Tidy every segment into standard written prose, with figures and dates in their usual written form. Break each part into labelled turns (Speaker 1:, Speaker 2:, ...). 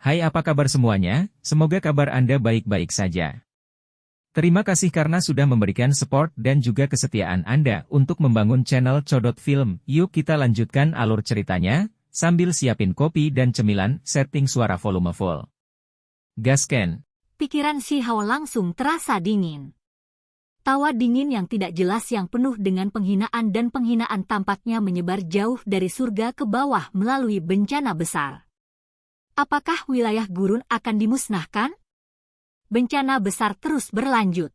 Speaker 1: Hai, apa kabar semuanya? Semoga kabar Anda baik-baik saja. Terima kasih karena sudah memberikan support dan juga kesetiaan Anda untuk membangun channel Codot Film. Yuk kita lanjutkan alur ceritanya, sambil siapin kopi dan cemilan, setting suara volume full. Gasken.
Speaker 2: Pikiran Shi Hao langsung terasa dingin. Tawa dingin yang tidak jelas yang penuh dengan penghinaan dan penghinaan tampaknya menyebar jauh dari surga ke bawah melalui bencana besar. Apakah wilayah gurun akan dimusnahkan? Bencana besar terus berlanjut.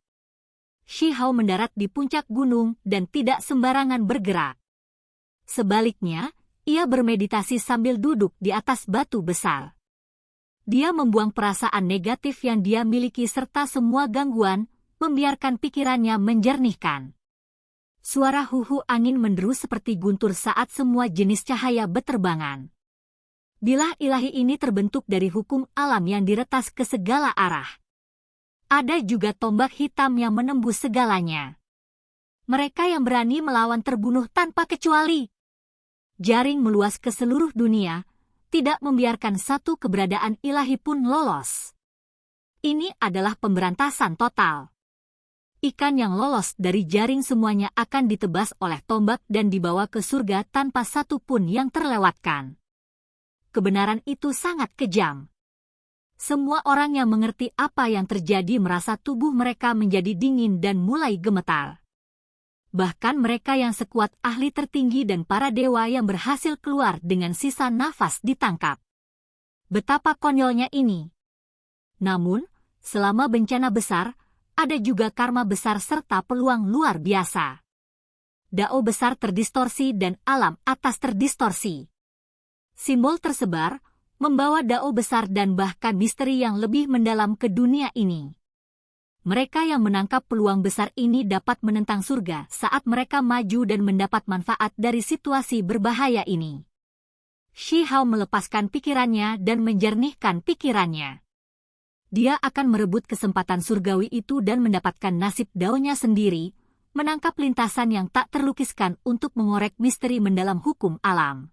Speaker 2: Shi Hao mendarat di puncak gunung dan tidak sembarangan bergerak. Sebaliknya, ia bermeditasi sambil duduk di atas batu besar. Dia membuang perasaan negatif yang dia miliki serta semua gangguan, membiarkan pikirannya menjernihkan. Suara huhu angin menderu seperti guntur saat semua jenis cahaya beterbangan. Bilah ilahi ini terbentuk dari hukum alam yang diretas ke segala arah. Ada juga tombak hitam yang menembus segalanya. Mereka yang berani melawan terbunuh tanpa kecuali. Jaring meluas ke seluruh dunia, tidak membiarkan satu keberadaan ilahi pun lolos. Ini adalah pemberantasan total. Ikan yang lolos dari jaring semuanya akan ditebas oleh tombak dan dibawa ke surga tanpa satu pun yang terlewatkan. Kebenaran itu sangat kejam. Semua orang yang mengerti apa yang terjadi merasa tubuh mereka menjadi dingin dan mulai gemetar. Bahkan mereka yang sekuat ahli tertinggi dan para dewa yang berhasil keluar dengan sisa nafas ditangkap. Betapa konyolnya ini. Namun, selama bencana besar, ada juga karma besar serta peluang luar biasa. Dao besar terdistorsi dan alam atas terdistorsi. Simbol tersebar, membawa dao besar dan bahkan misteri yang lebih mendalam ke dunia ini. Mereka yang menangkap peluang besar ini dapat menentang surga saat mereka maju dan mendapat manfaat dari situasi berbahaya ini. Shi Hao melepaskan pikirannya dan menjernihkan pikirannya. Dia akan merebut kesempatan surgawi itu dan mendapatkan nasib daonya sendiri, menangkap lintasan yang tak terlukiskan untuk mengorek misteri mendalam hukum alam.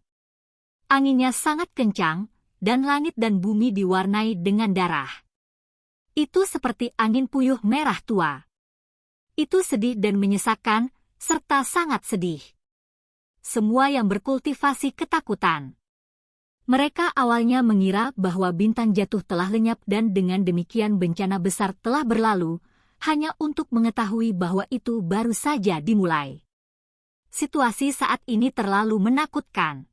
Speaker 2: Anginnya sangat kencang, dan langit dan bumi diwarnai dengan darah. Itu seperti angin puyuh merah tua. Itu sedih dan menyesakkan, serta sangat sedih. Semua yang berkultivasi ketakutan. Mereka awalnya mengira bahwa bintang jatuh telah lenyap dan dengan demikian bencana besar telah berlalu, hanya untuk mengetahui bahwa itu baru saja dimulai. Situasi saat ini terlalu menakutkan.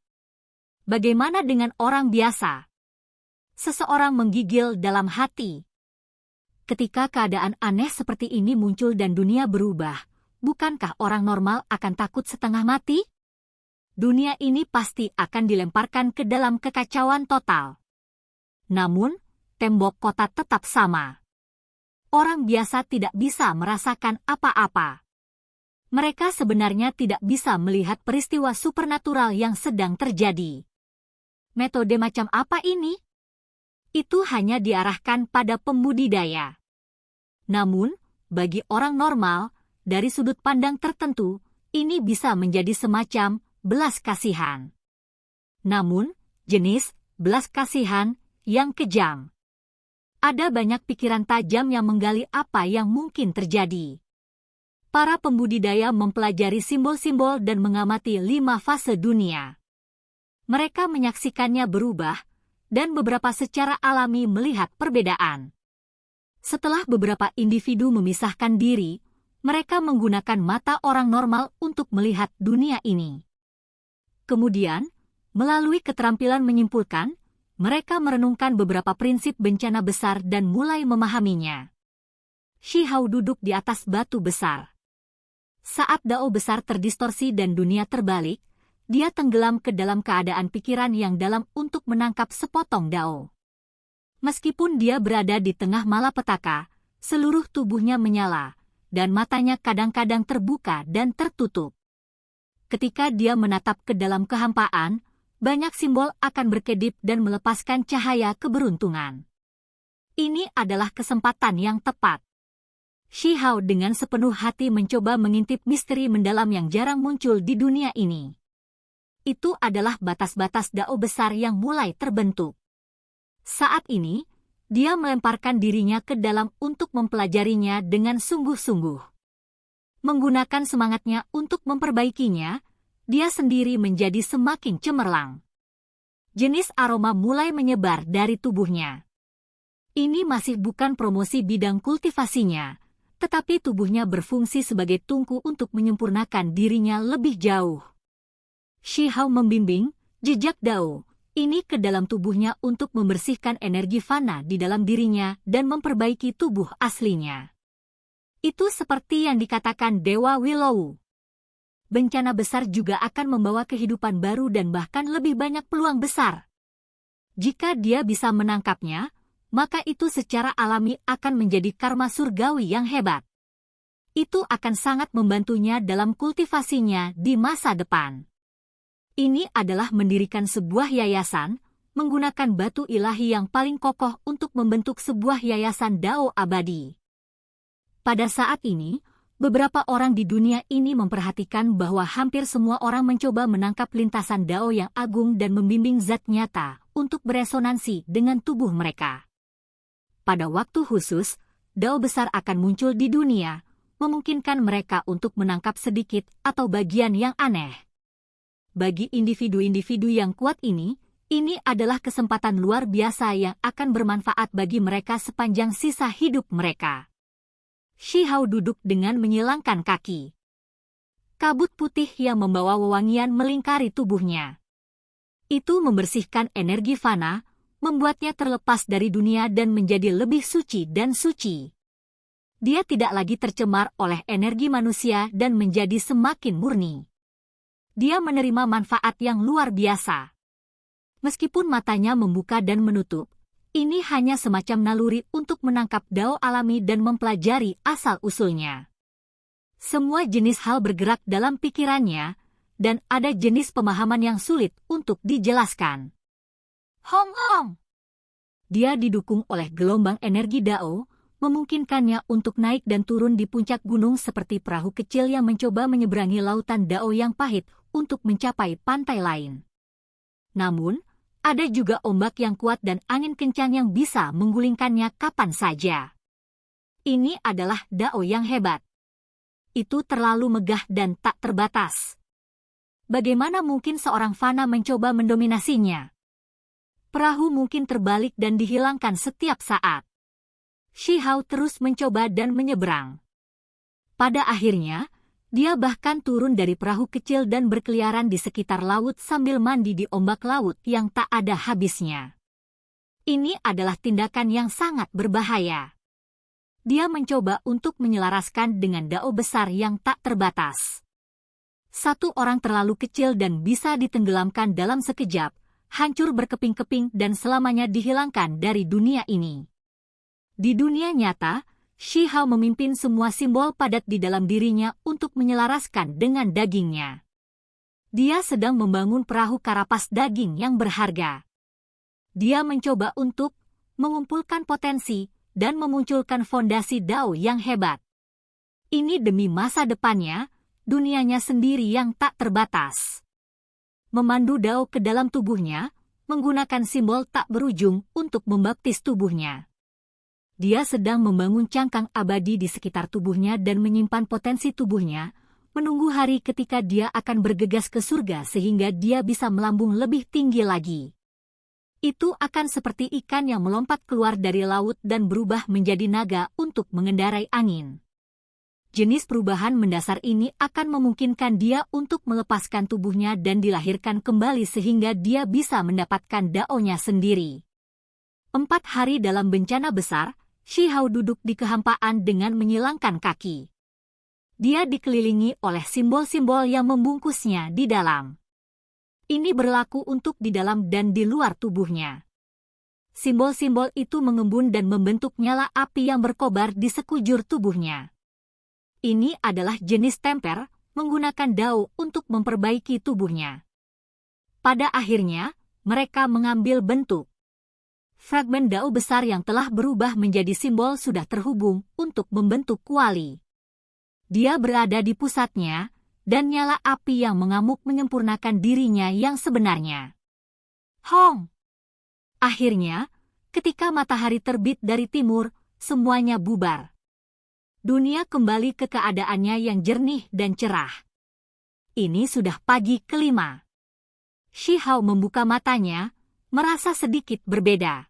Speaker 2: Bagaimana dengan orang biasa? Seseorang menggigil dalam hati. Ketika keadaan aneh seperti ini muncul dan dunia berubah, bukankah orang normal akan takut setengah mati? Dunia ini pasti akan dilemparkan ke dalam kekacauan total. Namun, tembok kota tetap sama. Orang biasa tidak bisa merasakan apa-apa. Mereka sebenarnya tidak bisa melihat peristiwa supernatural yang sedang terjadi. Metode macam apa ini? Itu hanya diarahkan pada pembudidaya. Namun, bagi orang normal, dari sudut pandang tertentu, ini bisa menjadi semacam belas kasihan. Namun, jenis belas kasihan yang kejam. Ada banyak pikiran tajam yang menggali apa yang mungkin terjadi. Para pembudidaya mempelajari simbol-simbol dan mengamati 5 fase dunia. Mereka menyaksikannya berubah, dan beberapa secara alami melihat perbedaan. Setelah beberapa individu memisahkan diri, mereka menggunakan mata orang normal untuk melihat dunia ini. Kemudian, melalui keterampilan menyimpulkan, mereka merenungkan beberapa prinsip bencana besar dan mulai memahaminya. Shi Hao duduk di atas batu besar. Saat dao besar terdistorsi dan dunia terbalik, dia tenggelam ke dalam keadaan pikiran yang dalam untuk menangkap sepotong dao. Meskipun dia berada di tengah malapetaka, seluruh tubuhnya menyala, dan matanya kadang-kadang terbuka dan tertutup. Ketika dia menatap ke dalam kehampaan, banyak simbol akan berkedip dan melepaskan cahaya keberuntungan. Ini adalah kesempatan yang tepat. Shi Hao dengan sepenuh hati mencoba mengintip misteri mendalam yang jarang muncul di dunia ini. Itu adalah batas-batas dao besar yang mulai terbentuk. Saat ini, dia melemparkan dirinya ke dalam untuk mempelajarinya dengan sungguh-sungguh. Menggunakan semangatnya untuk memperbaikinya, dia sendiri menjadi semakin cemerlang. Jenis aroma mulai menyebar dari tubuhnya. Ini masih bukan promosi bidang kultivasinya, tetapi tubuhnya berfungsi sebagai tungku untuk menyempurnakan dirinya lebih jauh. Shi Hao membimbing jejak Dao ini ke dalam tubuhnya untuk membersihkan energi fana di dalam dirinya dan memperbaiki tubuh aslinya. Itu seperti yang dikatakan Dewa Willow. Bencana besar juga akan membawa kehidupan baru dan bahkan lebih banyak peluang besar. Jika dia bisa menangkapnya, maka itu secara alami akan menjadi karma surgawi yang hebat. Itu akan sangat membantunya dalam kultivasinya di masa depan. Ini adalah mendirikan sebuah yayasan, menggunakan batu ilahi yang paling kokoh untuk membentuk sebuah yayasan Dao abadi. Pada saat ini, beberapa orang di dunia ini memperhatikan bahwa hampir semua orang mencoba menangkap lintasan Dao yang agung dan membimbing zat nyata untuk beresonansi dengan tubuh mereka. Pada waktu khusus, Dao besar akan muncul di dunia, memungkinkan mereka untuk menangkap sedikit atau bagian yang aneh. Bagi individu-individu yang kuat ini adalah kesempatan luar biasa yang akan bermanfaat bagi mereka sepanjang sisa hidup mereka. Shi Hao duduk dengan menyilangkan kaki. Kabut putih yang membawa wewangian melingkari tubuhnya. Itu membersihkan energi fana, membuatnya terlepas dari dunia dan menjadi lebih suci dan suci. Dia tidak lagi tercemar oleh energi manusia dan menjadi semakin murni. Dia menerima manfaat yang luar biasa. Meskipun matanya membuka dan menutup, ini hanya semacam naluri untuk menangkap Dao alami dan mempelajari asal-usulnya. Semua jenis hal bergerak dalam pikirannya, dan ada jenis pemahaman yang sulit untuk dijelaskan. Hong Hong! Dia didukung oleh gelombang energi Dao, memungkinkannya untuk naik dan turun di puncak gunung seperti perahu kecil yang mencoba menyeberangi lautan Dao yang pahit untuk mencapai pantai lain. Namun, ada juga ombak yang kuat dan angin kencang yang bisa menggulingkannya kapan saja. Ini adalah Dao yang hebat. Itu terlalu megah dan tak terbatas. Bagaimana mungkin seorang fana mencoba mendominasinya? Perahu mungkin terbalik dan dihilangkan setiap saat. Shi Hao terus mencoba dan menyeberang. Pada akhirnya, dia bahkan turun dari perahu kecil dan berkeliaran di sekitar laut sambil mandi di ombak laut yang tak ada habisnya. Ini adalah tindakan yang sangat berbahaya. Dia mencoba untuk menyelaraskan dengan Dao besar yang tak terbatas. Satu orang terlalu kecil dan bisa ditenggelamkan dalam sekejap, hancur berkeping-keping dan selamanya dihilangkan dari dunia ini. Di dunia nyata, Shi Hao memimpin semua simbol padat di dalam dirinya untuk menyelaraskan dengan dagingnya. Dia sedang membangun perahu karapas daging yang berharga. Dia mencoba untuk mengumpulkan potensi dan memunculkan fondasi Dao yang hebat. Ini demi masa depannya, dunianya sendiri yang tak terbatas. Memandu Dao ke dalam tubuhnya, menggunakan simbol tak berujung untuk membaptis tubuhnya. Dia sedang membangun cangkang abadi di sekitar tubuhnya dan menyimpan potensi tubuhnya, menunggu hari ketika dia akan bergegas ke surga sehingga dia bisa melambung lebih tinggi lagi. Itu akan seperti ikan yang melompat keluar dari laut dan berubah menjadi naga untuk mengendarai angin. Jenis perubahan mendasar ini akan memungkinkan dia untuk melepaskan tubuhnya dan dilahirkan kembali sehingga dia bisa mendapatkan Dao-nya sendiri. 4 hari dalam bencana besar, Shi Hao duduk di kehampaan dengan menyilangkan kaki. Dia dikelilingi oleh simbol-simbol yang membungkusnya di dalam. Ini berlaku untuk di dalam dan di luar tubuhnya. Simbol-simbol itu mengembun dan membentuk nyala api yang berkobar di sekujur tubuhnya. Ini adalah jenis temper, menggunakan Dao untuk memperbaiki tubuhnya. Pada akhirnya, mereka mengambil bentuk. Fragmen Dao besar yang telah berubah menjadi simbol sudah terhubung untuk membentuk kuali. Dia berada di pusatnya, dan nyala api yang mengamuk menyempurnakan dirinya yang sebenarnya. Hong! Akhirnya, ketika matahari terbit dari timur, semuanya bubar. Dunia kembali ke keadaannya yang jernih dan cerah. Ini sudah pagi kelima. Shi Hao membuka matanya, merasa sedikit berbeda.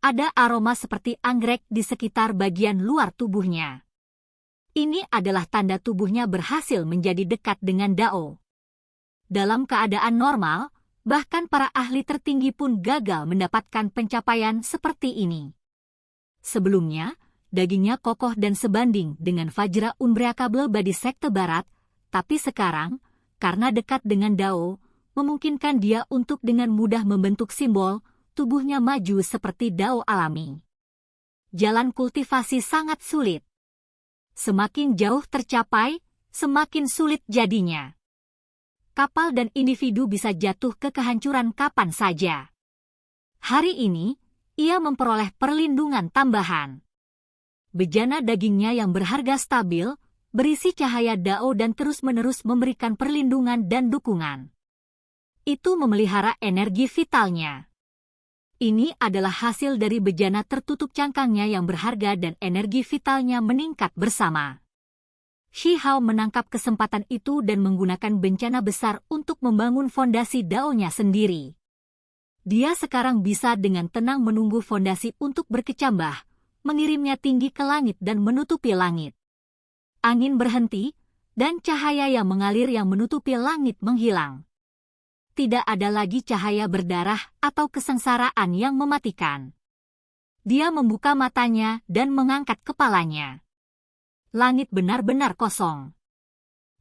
Speaker 2: Ada aroma seperti anggrek di sekitar bagian luar tubuhnya. Ini adalah tanda tubuhnya berhasil menjadi dekat dengan Dao. Dalam keadaan normal, bahkan para ahli tertinggi pun gagal mendapatkan pencapaian seperti ini. Sebelumnya, dagingnya kokoh dan sebanding dengan Vajra Unbreakable Body Sekte Barat, tapi sekarang, karena dekat dengan Dao, memungkinkan dia untuk dengan mudah membentuk simbol, tubuhnya maju seperti Dao alami. Jalan kultivasi sangat sulit. Semakin jauh tercapai, semakin sulit jadinya. Kapal dan individu bisa jatuh ke kehancuran kapan saja. Hari ini, ia memperoleh perlindungan tambahan. Bejana dagingnya yang berharga stabil, berisi cahaya Dao dan terus-menerus memberikan perlindungan dan dukungan. Itu memelihara energi vitalnya. Ini adalah hasil dari bejana tertutup cangkangnya yang berharga dan energi vitalnya meningkat bersama. Shi Hao menangkap kesempatan itu dan menggunakan bencana besar untuk membangun fondasi Dao-nya sendiri. Dia sekarang bisa dengan tenang menunggu fondasi untuk berkecambah, mengirimnya tinggi ke langit dan menutupi langit. Angin berhenti, dan cahaya yang mengalir yang menutupi langit menghilang. Tidak ada lagi cahaya berdarah atau kesengsaraan yang mematikan. Dia membuka matanya dan mengangkat kepalanya. Langit benar-benar kosong.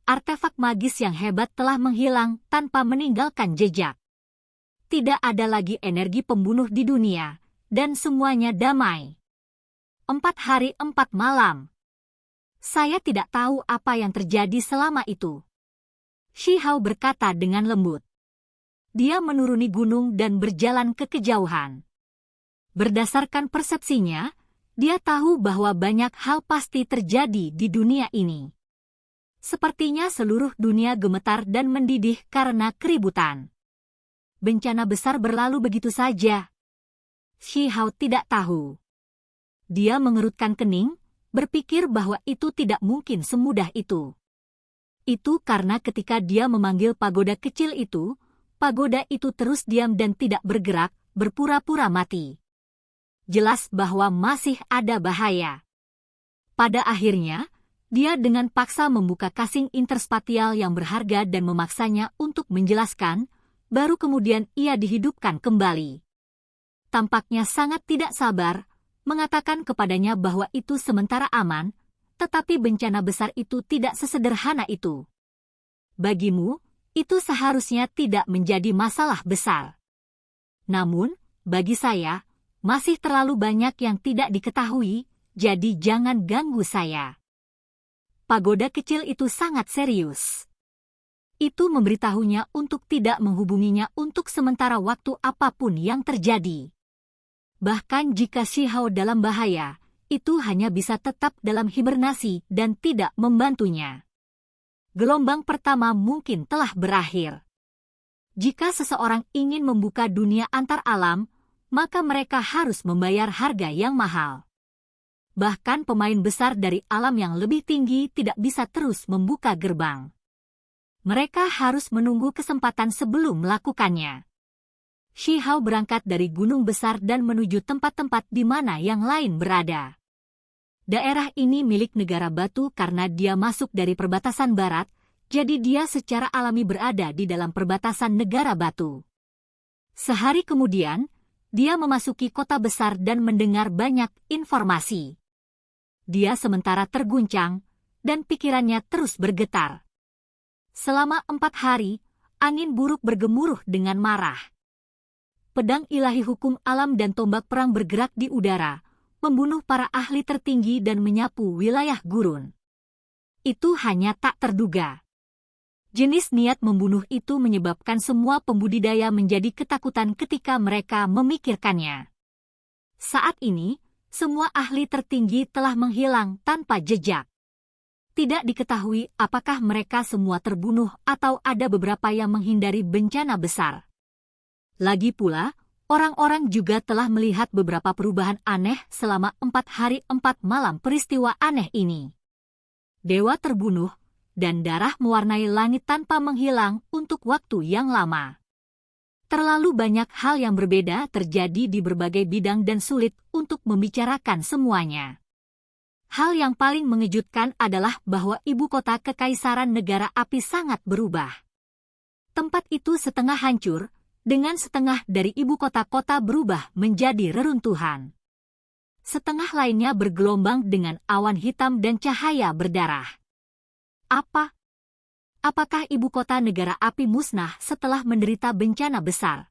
Speaker 2: Artefak magis yang hebat telah menghilang tanpa meninggalkan jejak. Tidak ada lagi energi pembunuh di dunia, dan semuanya damai. 4 hari 4 malam. Saya tidak tahu apa yang terjadi selama itu. Shi Hao berkata dengan lembut. Dia menuruni gunung dan berjalan ke kejauhan. Berdasarkan persepsinya, dia tahu bahwa banyak hal pasti terjadi di dunia ini. Sepertinya seluruh dunia gemetar dan mendidih karena keributan. Bencana besar berlalu begitu saja. Shi Hao tidak tahu. Dia mengerutkan kening, berpikir bahwa itu tidak mungkin semudah itu. Itu karena ketika dia memanggil pagoda kecil itu, pagoda itu terus diam dan tidak bergerak, berpura-pura mati. Jelas bahwa masih ada bahaya. Pada akhirnya, dia dengan paksa membuka kasing interspatial yang berharga dan memaksanya untuk menjelaskan, baru kemudian ia dihidupkan kembali. Tampaknya sangat tidak sabar, mengatakan kepadanya bahwa itu sementara aman, tetapi bencana besar itu tidak sesederhana itu. Bagimu, itu seharusnya tidak menjadi masalah besar. Namun, bagi saya, masih terlalu banyak yang tidak diketahui, jadi jangan ganggu saya. Pagoda kecil itu sangat serius. Itu memberitahunya untuk tidak menghubunginya untuk sementara waktu apapun yang terjadi. Bahkan jika Shi Hao dalam bahaya, itu hanya bisa tetap dalam hibernasi dan tidak membantunya. Gelombang pertama mungkin telah berakhir. Jika seseorang ingin membuka dunia antar alam, maka mereka harus membayar harga yang mahal. Bahkan pemain besar dari alam yang lebih tinggi tidak bisa terus membuka gerbang. Mereka harus menunggu kesempatan sebelum melakukannya. Shi Hao berangkat dari gunung besar dan menuju tempat-tempat di mana yang lain berada. Daerah ini milik negara batu karena dia masuk dari perbatasan barat, jadi dia secara alami berada di dalam perbatasan negara batu. Sehari kemudian, dia memasuki kota besar dan mendengar banyak informasi. Dia sementara terguncang, dan pikirannya terus bergetar. Selama 4 hari, angin buruk bergemuruh dengan marah. Pedang ilahi hukum alam dan tombak perang bergerak di udara, membunuh para ahli tertinggi dan menyapu wilayah gurun. Itu hanya tak terduga. Jenis niat membunuh itu menyebabkan semua pembudidaya menjadi ketakutan ketika mereka memikirkannya. Saat ini, semua ahli tertinggi telah menghilang tanpa jejak. Tidak diketahui apakah mereka semua terbunuh atau ada beberapa yang menghindari bencana besar. Lagi pula, Orang-orang juga telah melihat beberapa perubahan aneh selama 4 hari 4 malam peristiwa aneh ini. Dewa terbunuh, dan darah mewarnai langit tanpa menghilang untuk waktu yang lama. Terlalu banyak hal yang berbeda terjadi di berbagai bidang dan sulit untuk membicarakan semuanya. Hal yang paling mengejutkan adalah bahwa ibu kota Kekaisaran Negara Api sangat berubah. Tempat itu setengah hancur, dengan setengah dari ibu kota-kota berubah menjadi reruntuhan. Setengah lainnya bergelombang dengan awan hitam dan cahaya berdarah. Apakah ibu kota negara api musnah setelah menderita bencana besar?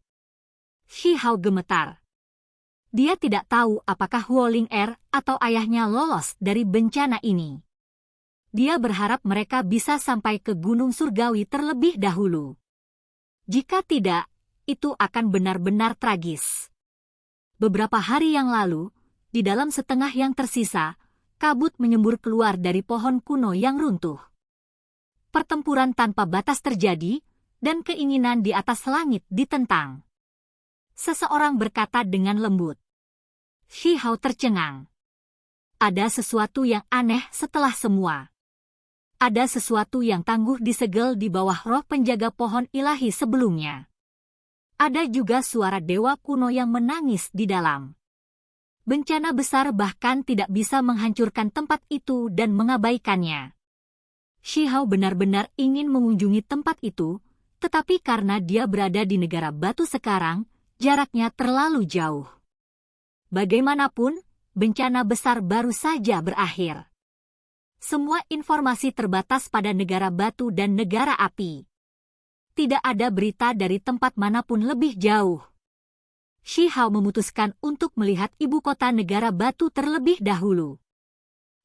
Speaker 2: Shi Hao gemetar. Dia tidak tahu apakah Huoling Er atau ayahnya lolos dari bencana ini. Dia berharap mereka bisa sampai ke Gunung Surgawi terlebih dahulu. Jika tidak, itu akan benar-benar tragis. Beberapa hari yang lalu, di dalam setengah yang tersisa, kabut menyembur keluar dari pohon kuno yang runtuh. Pertempuran tanpa batas terjadi, dan keinginan di atas langit ditentang. Seseorang berkata dengan lembut. Shi Hao tercengang. Ada sesuatu yang aneh setelah semua. Ada sesuatu yang tangguh disegel di bawah roh penjaga pohon ilahi sebelumnya. Ada juga suara dewa kuno yang menangis di dalam. Bencana besar bahkan tidak bisa menghancurkan tempat itu dan mengabaikannya. Shi Hao benar-benar ingin mengunjungi tempat itu, tetapi karena dia berada di negara batu sekarang, jaraknya terlalu jauh. Bagaimanapun, bencana besar baru saja berakhir. Semua informasi terbatas pada negara batu dan negara api. Tidak ada berita dari tempat manapun lebih jauh. Shi Hao memutuskan untuk melihat ibu kota negara batu terlebih dahulu.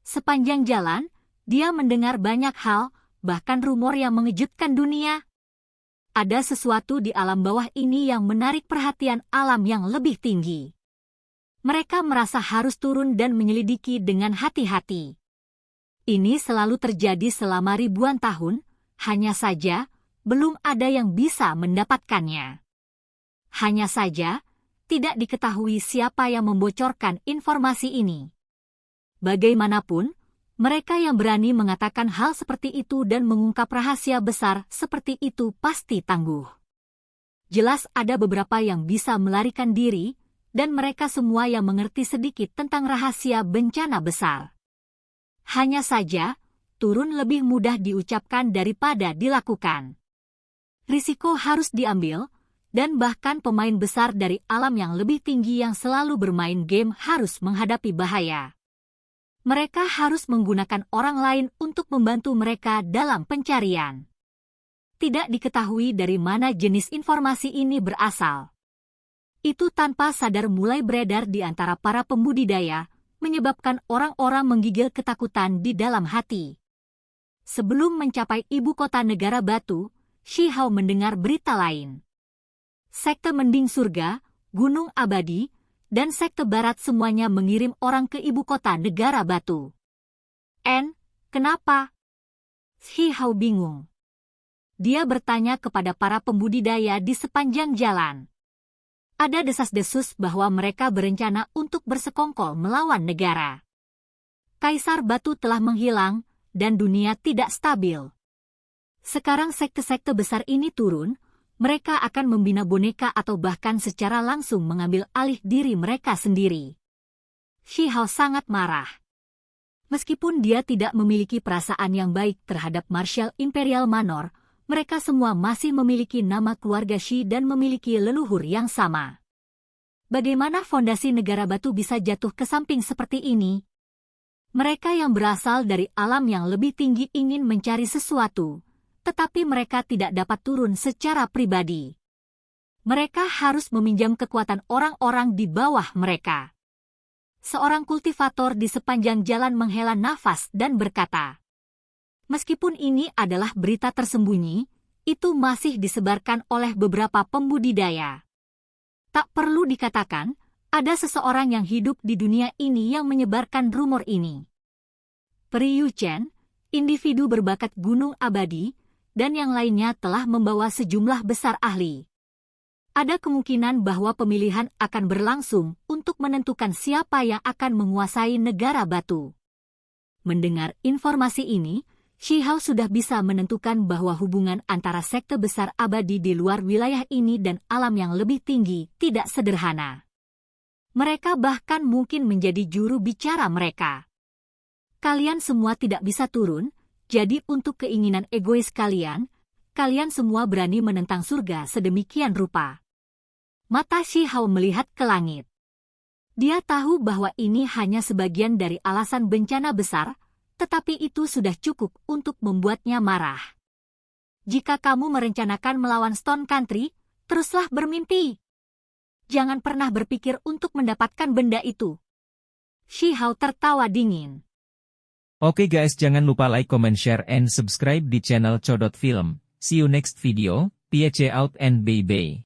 Speaker 2: Sepanjang jalan, dia mendengar banyak hal, bahkan rumor yang mengejutkan dunia. Ada sesuatu di alam bawah ini yang menarik perhatian alam yang lebih tinggi. Mereka merasa harus turun dan menyelidiki dengan hati-hati. Ini selalu terjadi selama ribuan tahun, hanya saja, belum ada yang bisa mendapatkannya. Hanya saja, tidak diketahui siapa yang membocorkan informasi ini. Bagaimanapun, mereka yang berani mengatakan hal seperti itu dan mengungkap rahasia besar seperti itu pasti tangguh. Jelas ada beberapa yang bisa melarikan diri, dan mereka semua yang mengerti sedikit tentang rahasia bencana besar. Hanya saja, turun lebih mudah diucapkan daripada dilakukan. Risiko harus diambil, dan bahkan pemain besar dari alam yang lebih tinggi yang selalu bermain game harus menghadapi bahaya. Mereka harus menggunakan orang lain untuk membantu mereka dalam pencarian. Tidak diketahui dari mana jenis informasi ini berasal. Itu tanpa sadar mulai beredar di antara para pembudidaya, menyebabkan orang-orang menggigil ketakutan di dalam hati. Sebelum mencapai ibu kota negara batu, Shi Hao mendengar berita lain. Sekte Mending Surga, Gunung Abadi, dan Sekte Barat semuanya mengirim orang ke ibu kota negara batu. Kenapa? Shi Hao bingung. Dia bertanya kepada para pembudidaya di sepanjang jalan. Ada desas-desus bahwa mereka berencana untuk bersekongkol melawan negara. Kaisar Batu telah menghilang, dan dunia tidak stabil. Sekarang sekte-sekte besar ini turun, mereka akan membina boneka atau bahkan secara langsung mengambil alih diri mereka sendiri. Shi Hao sangat marah. Meskipun dia tidak memiliki perasaan yang baik terhadap Marshal Imperial Manor, mereka semua masih memiliki nama keluarga Shi dan memiliki leluhur yang sama. Bagaimana fondasi negara batu bisa jatuh ke samping seperti ini? Mereka yang berasal dari alam yang lebih tinggi ingin mencari sesuatu, tetapi mereka tidak dapat turun secara pribadi. Mereka harus meminjam kekuatan orang-orang di bawah mereka. Seorang kultivator di sepanjang jalan menghela nafas dan berkata, meskipun ini adalah berita tersembunyi, itu masih disebarkan oleh beberapa pembudidaya. Tak perlu dikatakan, ada seseorang yang hidup di dunia ini yang menyebarkan rumor ini. Peri Yu Chen, individu berbakat Gunung Abadi, dan yang lainnya telah membawa sejumlah besar ahli. Ada kemungkinan bahwa pemilihan akan berlangsung untuk menentukan siapa yang akan menguasai negara batu. Mendengar informasi ini, Shihao sudah bisa menentukan bahwa hubungan antara sekte besar abadi di luar wilayah ini dan alam yang lebih tinggi tidak sederhana. Mereka bahkan mungkin menjadi juru bicara mereka. Kalian semua tidak bisa turun, jadi untuk keinginan egois kalian, kalian semua berani menentang surga sedemikian rupa. Mata Shihao melihat ke langit. Dia tahu bahwa ini hanya sebagian dari alasan bencana besar, tetapi itu sudah cukup untuk membuatnya marah. Jika kamu merencanakan melawan Stone Country, teruslah bermimpi. Jangan pernah berpikir untuk mendapatkan benda itu. Shihao tertawa dingin.
Speaker 1: Oke guys, jangan lupa like, comment, share, and subscribe di channel Codot Film. See you next video, peace out and bye-bye.